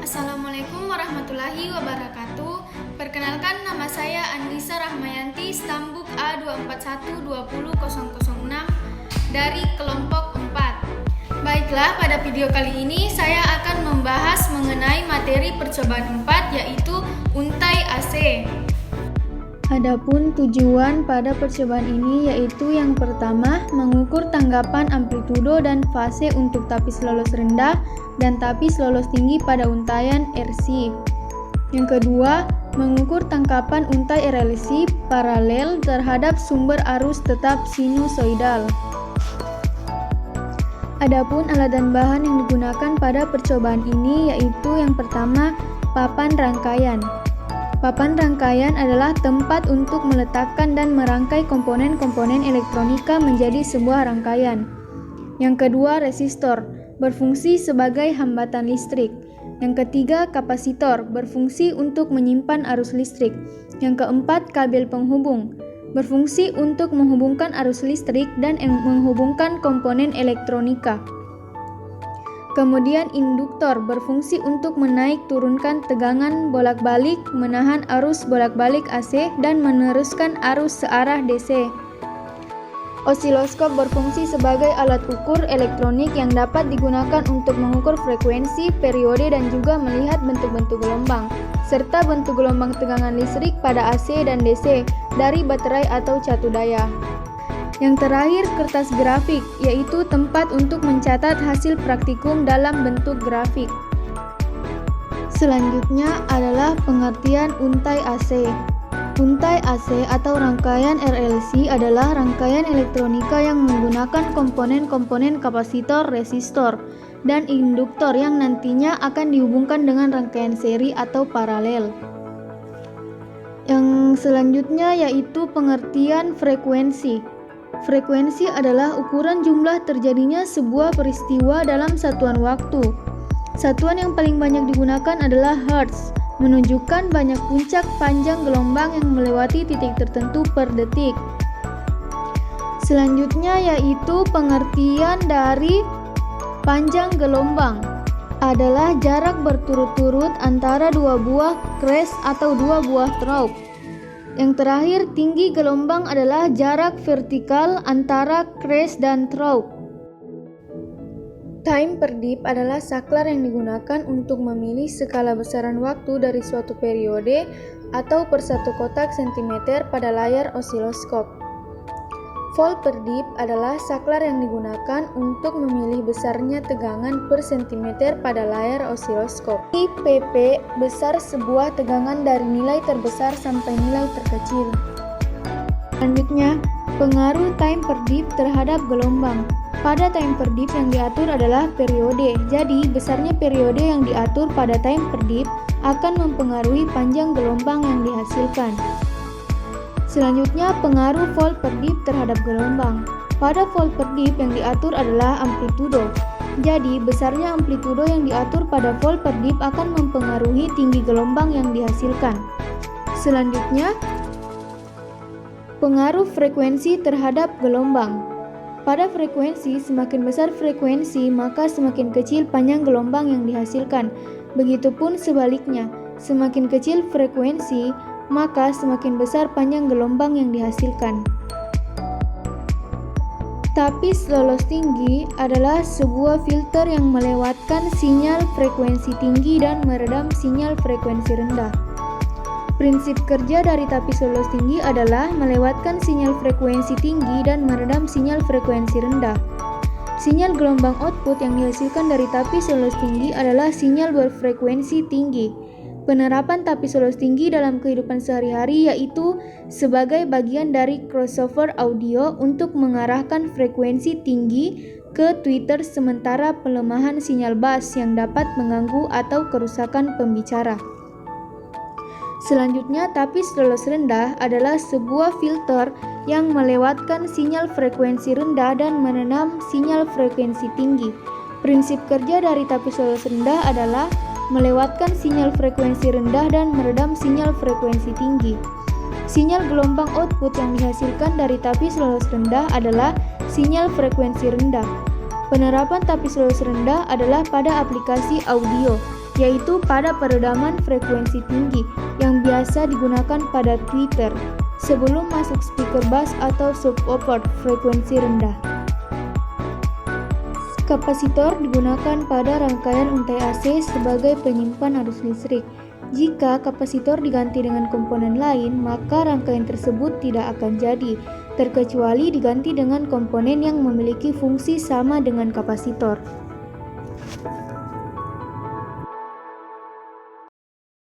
Assalamualaikum warahmatullahi wabarakatuh. Perkenalkan, nama saya Andisa Rahmayanti, Stambuk A241200006 dari kelompok 4. Baiklah, pada video kali ini saya akan membahas mengenai materi percobaan 4, yaitu untai AC. Adapun tujuan pada percobaan ini yaitu yang pertama, mengukur tanggapan amplitudo dan fase untuk tapis lolos rendah dan tapis lolos tinggi pada untaian RC. Yang kedua, mengukur tangkapan untai RLC paralel terhadap sumber arus tetap sinusoidal. Adapun alat dan bahan yang digunakan pada percobaan ini yaitu yang pertama, papan rangkaian. Papan rangkaian adalah tempat untuk meletakkan dan merangkai komponen-komponen elektronika menjadi sebuah rangkaian. Yang kedua, resistor, berfungsi sebagai hambatan listrik. Yang ketiga, kapasitor, berfungsi untuk menyimpan arus listrik. Yang keempat, kabel penghubung, berfungsi untuk menghubungkan arus listrik dan menghubungkan komponen elektronika. Kemudian induktor, berfungsi untuk menaik turunkan tegangan bolak-balik, menahan arus bolak-balik AC, dan meneruskan arus searah DC. Osiloskop berfungsi sebagai alat ukur elektronik yang dapat digunakan untuk mengukur frekuensi, periode, dan juga melihat bentuk-bentuk gelombang, serta bentuk gelombang tegangan listrik pada AC dan DC dari baterai atau catu daya. Yang terakhir, kertas grafik, yaitu tempat untuk mencatat hasil praktikum dalam bentuk grafik. Selanjutnya adalah pengertian untai AC. Untai AC atau rangkaian RLC adalah rangkaian elektronika yang menggunakan komponen-komponen kapasitor, resistor, dan induktor yang nantinya akan dihubungkan dengan rangkaian seri atau paralel. Yang selanjutnya yaitu pengertian frekuensi. Frekuensi adalah ukuran jumlah terjadinya sebuah peristiwa dalam satuan waktu. Satuan yang paling banyak digunakan adalah Hertz, menunjukkan banyak puncak panjang gelombang yang melewati titik tertentu per detik. Selanjutnya yaitu pengertian dari panjang gelombang adalah jarak berturut-turut antara dua buah crest atau dua buah trough. Yang terakhir, tinggi gelombang adalah jarak vertikal antara crest dan trough. Time per dip adalah saklar yang digunakan untuk memilih skala besaran waktu dari suatu periode atau per satu kotak sentimeter pada layar osiloskop. Volt per dip adalah saklar yang digunakan untuk memilih besarnya tegangan per sentimeter pada layar osiloskop. IPP besar sebuah tegangan dari nilai terbesar sampai nilai terkecil. Selanjutnya, pengaruh time per dip terhadap gelombang. Pada time per dip yang diatur adalah periode. Jadi, besarnya periode yang diatur pada time per dip akan mempengaruhi panjang gelombang yang dihasilkan. Selanjutnya, pengaruh volt per dip terhadap gelombang. Pada volt per dip yang diatur adalah amplitudo. Jadi, besarnya amplitudo yang diatur pada volt per dip akan mempengaruhi tinggi gelombang yang dihasilkan. Selanjutnya, pengaruh frekuensi terhadap gelombang. Pada frekuensi, semakin besar frekuensi, maka semakin kecil panjang gelombang yang dihasilkan. Begitupun sebaliknya, semakin kecil frekuensi, maka semakin besar panjang gelombang yang dihasilkan. Tapis lolos tinggi adalah sebuah filter yang melewatkan sinyal frekuensi tinggi dan meredam sinyal frekuensi rendah. Prinsip kerja dari tapis lolos tinggi adalah melewatkan sinyal frekuensi tinggi dan meredam sinyal frekuensi rendah. Sinyal gelombang output yang dihasilkan dari tapis lolos tinggi adalah sinyal berfrekuensi tinggi. Penerapan tapis lolos tinggi dalam kehidupan sehari-hari yaitu sebagai bagian dari crossover audio untuk mengarahkan frekuensi tinggi ke tweeter sementara pelemahan sinyal bass yang dapat mengganggu atau kerusakan pembicara. Selanjutnya, tapis lolos rendah adalah sebuah filter yang melewatkan sinyal frekuensi rendah dan meredam sinyal frekuensi tinggi. Prinsip kerja dari tapis lolos rendah adalah melewatkan sinyal frekuensi rendah dan meredam sinyal frekuensi tinggi. Sinyal gelombang output yang dihasilkan dari tapis lolos rendah adalah sinyal frekuensi rendah. Penerapan tapis lolos rendah adalah pada aplikasi audio. yaitu pada peredaman frekuensi tinggi yang biasa digunakan pada tweeter sebelum masuk speaker bass atau subwoofer frekuensi rendah. Kapasitor digunakan pada rangkaian untai AC sebagai penyimpan arus listrik. Jika kapasitor diganti dengan komponen lain, maka rangkaian tersebut tidak akan jadi, terkecuali diganti dengan komponen yang memiliki fungsi sama dengan kapasitor.